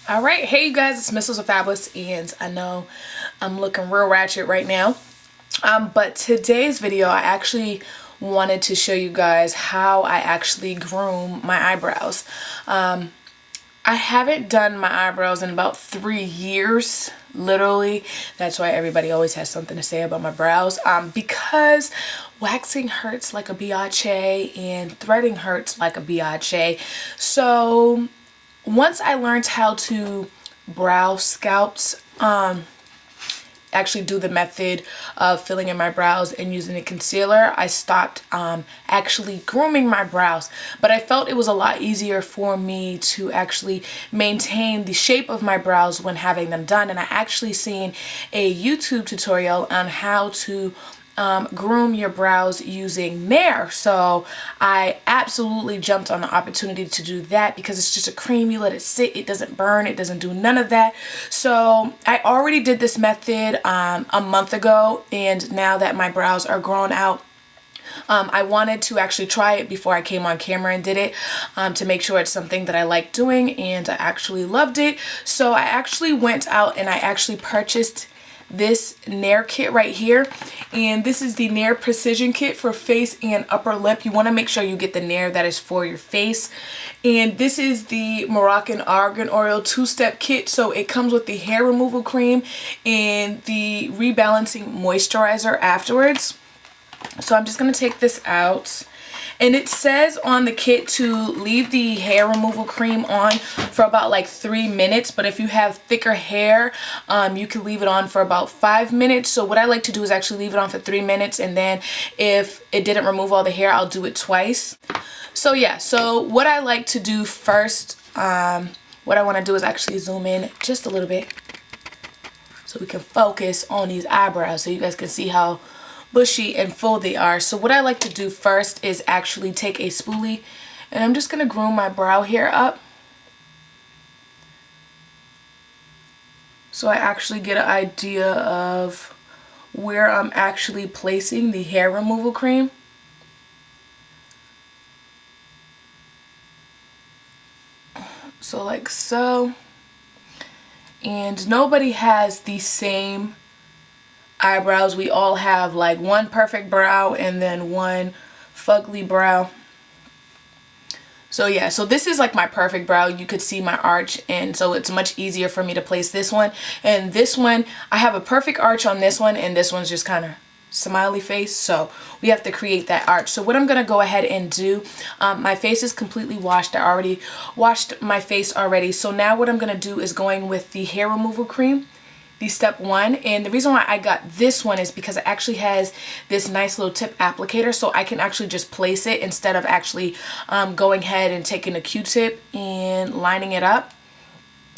All right, hey you guys, it's mzosofabolousTV, and I know I'm looking real ratchet right now. But today's video, I actually wanted to show you guys how I actually groom my eyebrows. I haven't done my eyebrows in about 3 years, literally. That's why everybody always has something to say about my brows. Because waxing hurts like a biatch and threading hurts like a biatch. So once I learned how to brow sculpt, actually do the method of filling in my brows and using a concealer, I stopped actually grooming my brows. But I felt it was a lot easier for me to actually maintain the shape of my brows when having them done. And I actually seen a YouTube tutorial on how to groom your brows using Nair. So I absolutely jumped on the opportunity to do that because it's just a cream. You let it sit, it doesn't burn, it doesn't do none of that. So I already did this method a month ago, and now that my brows are grown out, I wanted to actually try it before I came on camera and did it, to make sure it's something that I like doing, and I actually loved it. So I actually went out and I actually purchased this Nair kit right here, and this is the Nair Precision Kit for face and upper lip. You want to make sure you get the Nair that is for your face. And this is the Moroccan Argan Oil 2-step kit. So it comes with the hair removal cream and the rebalancing moisturizer afterwards. So I'm just going to take this out. And it says on the kit to leave the hair removal cream on for about like 3 minutes. But if you have thicker hair, you can leave it on for about 5 minutes. So what I like to do is actually leave it on for 3 minutes. And then if it didn't remove all the hair, I'll do it twice. So yeah, so what I like to do first, what I want to do is actually zoom in just a little bit so we can focus on these eyebrows so you guys can see how bushy and full they are. So what I like to do first is actually take a spoolie, and I'm just going to groom my brow hair up so I actually get an idea of where I'm actually placing the hair removal cream. So like so. And nobody has the same eyebrows. We all have like one perfect brow and then one fugly brow. So yeah, so this is like my perfect brow. You could see my arch, and so it's much easier for me to place this one. And this one, I have a perfect arch on this one, and this one's just kind of smiley face, so we have to create that arch. So what I'm gonna go ahead and do, my face is completely washed. I already washed my face already. So now what I'm gonna do is going with the hair removal cream, the step 1. And the reason why I got this one is because it actually has this nice little tip applicator, so I can actually just place it instead of actually going ahead and taking a Q-tip and lining it up.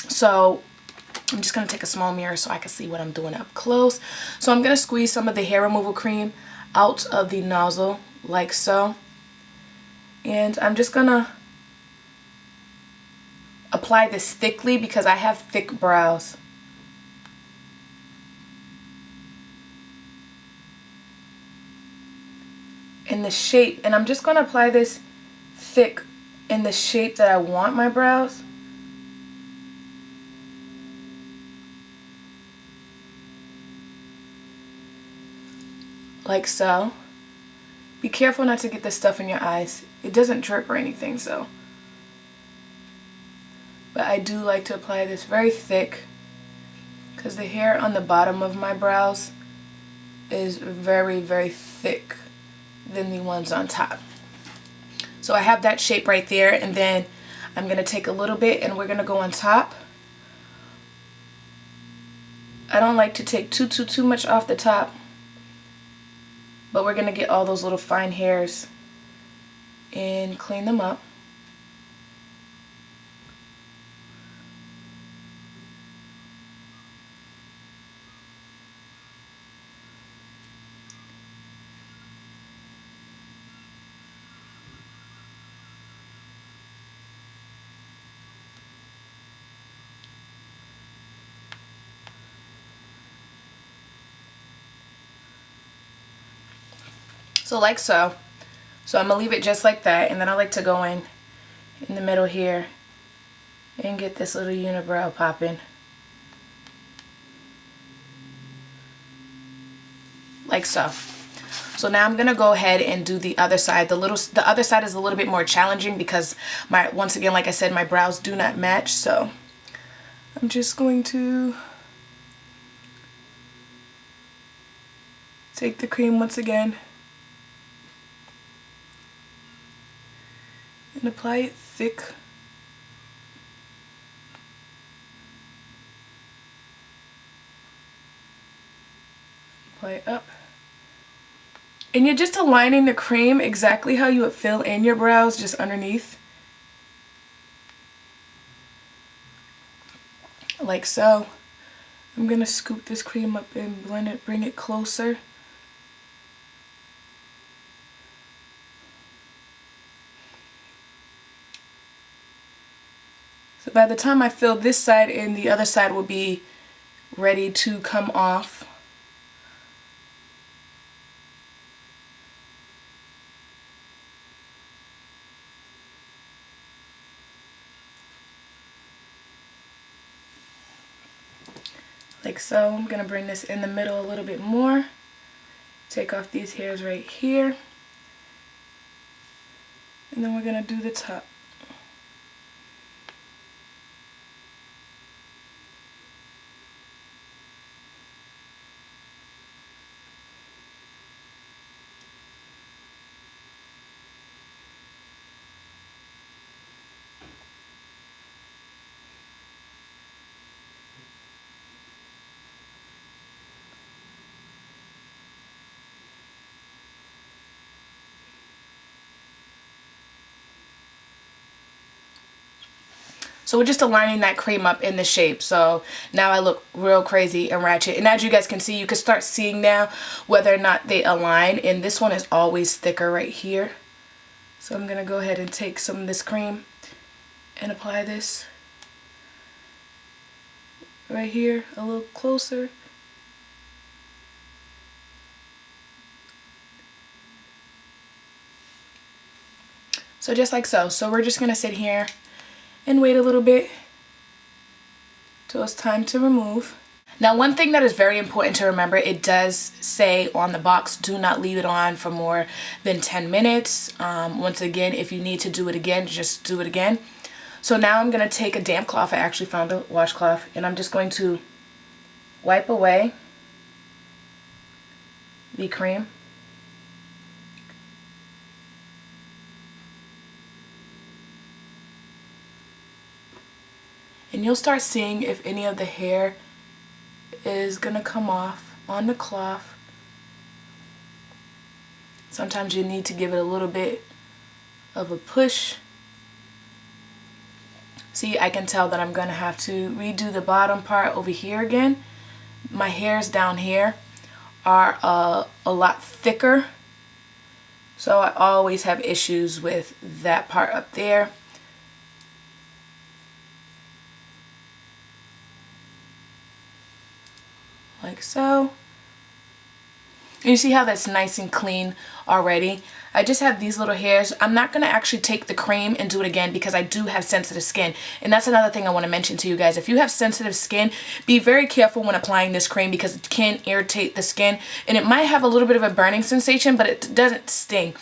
So I'm just going to take a small mirror so I can see what I'm doing up close. So I'm going to squeeze some of the hair removal cream out of the nozzle like so. And I'm just going to apply this thickly because I have thick brows. In the shape, and I'm just going to apply this thick in the shape that I want my brows. Like so. Be careful not to get this stuff in your eyes. It doesn't drip or anything, so. But I do like to apply this very thick because the hair on the bottom of my brows is very, very thick than the ones on top. So I have that shape right there, and then I'm going to take a little bit and we're going to go on top. I don't like to take too much off the top, but we're going to get all those little fine hairs and clean them up. So like so. So I'm going to leave it just like that, and then I like to go in the middle here and get this little unibrow popping. Like so. So now I'm gonna go ahead and do the other side. The other side is a little bit more challenging because once again, like I said, my brows do not match. So I'm just going to take the cream once again and apply it thick. Apply it up. And you're just aligning the cream exactly how you would fill in your brows, just underneath. Like so. I'm going to scoop this cream up and blend it, bring it closer. So by the time I fill this side in, the other side will be ready to come off. Like so. I'm going to bring this in the middle a little bit more. Take off these hairs right here. And then we're going to do the top. So we're just aligning that cream up in the shape. So now I look real crazy and ratchet. And as you guys can see, you can start seeing now whether or not they align. And this one is always thicker right here. So I'm going to go ahead and take some of this cream and apply this right here a little closer. So just like so. So we're just going to sit here and wait a little bit till it's time to remove. Now, one thing that is very important to remember, it does say on the box, do not leave it on for more than 10 minutes. Once again, if you need to do it again, just do it again. So now I'm going to take a damp cloth. I actually found a washcloth, and I'm just going to wipe away the cream. And you'll start seeing if any of the hair is going to come off on the cloth. Sometimes you need to give it a little bit of a push. See, I can tell that I'm going to have to redo the bottom part over here again. My hairs down here are a lot thicker. So I always have issues with that part up there. Like so. And you see how that's nice and clean already? I just have these little hairs. I'm not going to actually take the cream and do it again because I do have sensitive skin. And that's another thing I want to mention to you guys. If you have sensitive skin, be very careful when applying this cream because it can irritate the skin. And it might have a little bit of a burning sensation, but it doesn't sting.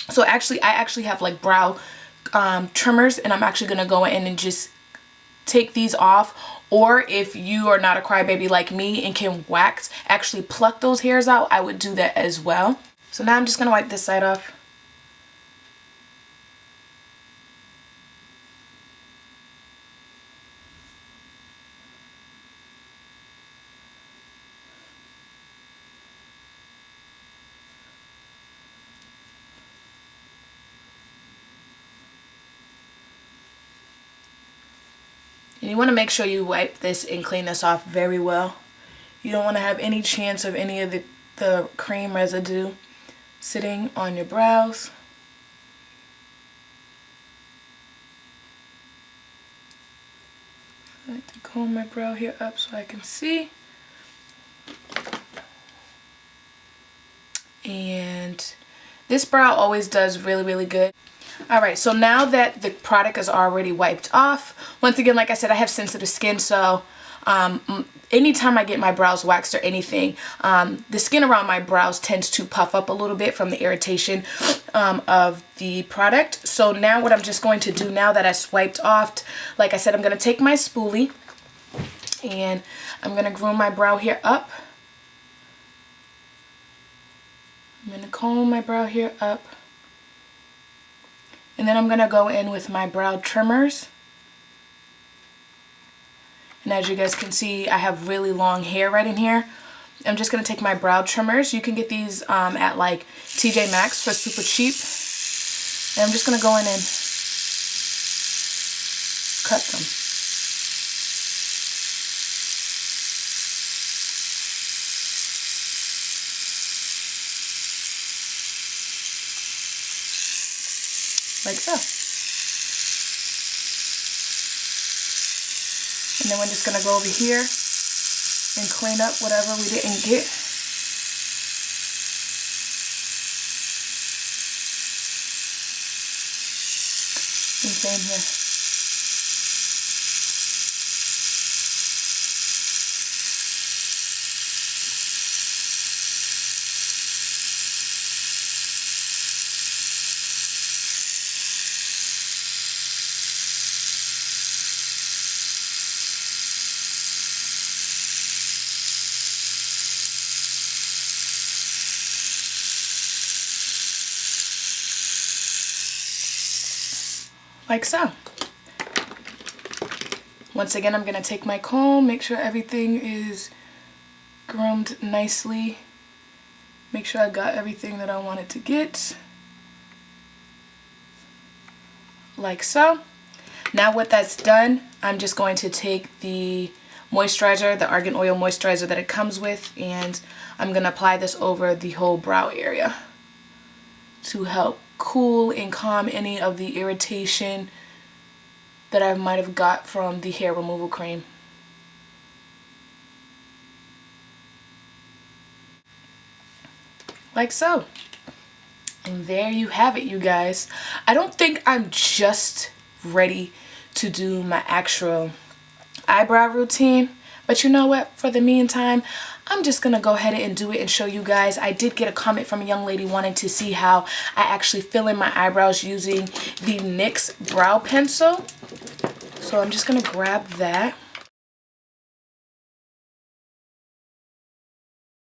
So I actually have like brow trimmers, and I'm actually going to go in and just take these off. Or if you are not a crybaby like me and can wax, actually pluck those hairs out, I would do that as well. So now I'm just going to wipe this side off. And you want to make sure you wipe this and clean this off very well. You don't want to have any chance of any of the cream residue sitting on your brows. I like to comb my brow hair up so I can see. And this brow always does really, really good. Alright, so now that the product is already wiped off, Once again, like I said, I have sensitive skin, so anytime I get my brows waxed or anything, the skin around my brows tends to puff up a little bit from the irritation of the product. So now what I'm just going to do, now that I swiped off, like I said, I'm going to take my spoolie and I'm going to groom my brow hair up. I'm going to comb my brow hair up. And then I'm going to go in with my brow trimmers. And as you guys can see, I have really long hair right in here. I'm just going to take my brow trimmers. You can get these at like TJ Maxx for super cheap. And I'm just going to go in and cut them. Like so. And then we're just going to go over here and clean up whatever we didn't get. And same here. Like so. Once again, I'm going to take my comb, make sure everything is groomed nicely. Make sure I got everything that I wanted to get. Like so. Now what that's done, I'm just going to take the moisturizer, the argan oil moisturizer that it comes with, and I'm going to apply this over the whole brow area to help cool and calm any of the irritation that I might have got from the hair removal cream. Like so. And there you have it, you guys. I don't think I'm just ready to do my actual eyebrow routine, but you know what, for the meantime, I'm just gonna go ahead and do it and show you guys. I did get a comment from a young lady wanting to see how I actually fill in my eyebrows using the NYX brow pencil. So I'm just gonna grab that.